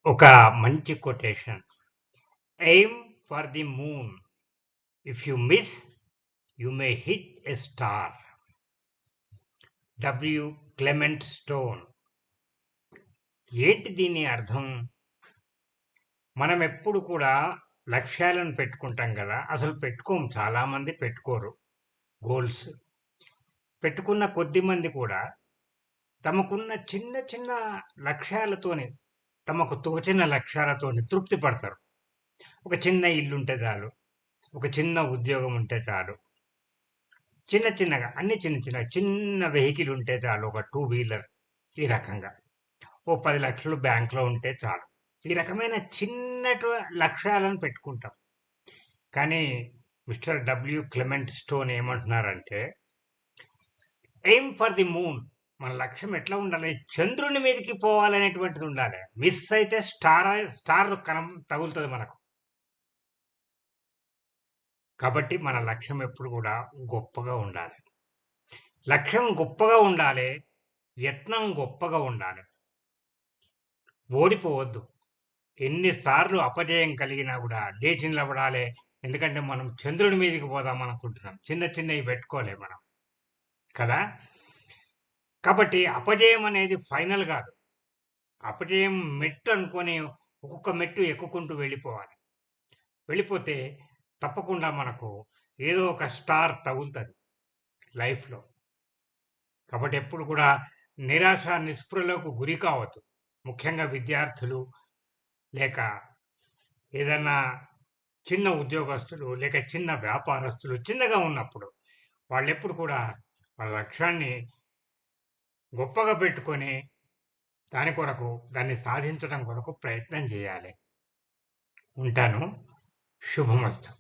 ఒక మంచి quotation. Aim for the moon. If you miss, you may hit a star. W Clement stone. ఏంటి దీని అర్థం? మనం ఎప్పుడు కూడా లక్ష్యాలను పెట్టుకుంటాం కదా! అసలు పెట్టుకోము. చాలా మంది పెట్టుకోరు గోల్స్. పెట్టుకున్న కొద్ది మంది కూడా తమకున్న చిన్న చిన్న లక్ష్యాలతోని, తమకు తోచిన లక్ష్యాలతోని తృప్తి పడతారు. ఒక చిన్న ఇల్లుంటే చాలు. ఒక చిన్న ఉద్యోగం ఉంటే చాలు. చిన్న చిన్నగా అన్ని చిన్న వెహికల్ ఉంటే చాలు. ఒక టూ వీలర్ ఈ రకంగా. ఓ 10,00,000 బ్యాంక్‌లో ఉంటే చాలు. ఈ రకమైన చిన్నటి లక్ష్యాలను పెట్టుకుంటాం. కానీ మిస్టర్ డబ్ల్యూ క్లెమెంట్ స్టోన్ ఏమంటున్నారంటే, ఎయిమ్ ఫర్ ది మూన్. మన లక్ష్యం ఎట్లా ఉండాలి? చంద్రుని మీదకి పోవాలనేటువంటిది ఉండాలి. మిస్ అయితే స్టార్ తగులుతుంది మనకు. కాబట్టి మన లక్ష్యం ఎప్పుడు కూడా గొప్పగా ఉండాలి. లక్ష్యం గొప్పగా ఉండాలి. యత్నం గొప్పగా ఉండాలి. ఓడిపోవద్దు. ఎన్నిసార్లు అపజయం కలిగినా కూడా లేచి నిలబడాలి. ఎందుకంటే మనం చంద్రుడి మీదకి పోదాం అనుకుంటున్నాం. చిన్నవి పెట్టుకోలే మనం. కదా! కాబట్టి అపజయం అనేది ఫైనల్ కాదు. అపజయం మెట్టు అనుకొని ఒక్కొక్క మెట్టు ఎక్కుకుంటూ వెళ్ళిపోవాలి. వెళ్ళిపోతే తప్పకుండా మనకు ఏదో ఒక స్టార్ తగులుతది లైఫ్‌లో. కాబట్టి ఎప్పుడు కూడా నిరాశ, నిస్పృహలకు గురి కావద్దు. ముఖ్యంగా విద్యార్థులు, లేక ఏదన్నా చిన్న ఉద్యోగస్తులు, లేక చిన్న వ్యాపారస్తులు చిన్నగా ఉన్నప్పుడు వాళ్ళెప్పుడు కూడా వాళ్ళ లక్ష్యాన్ని గొప్పగా పెట్టుకొని దాన్ని సాధించడం కొరకు ప్రయత్నం చేయాలి. ఉంటాను. శుభమస్తు.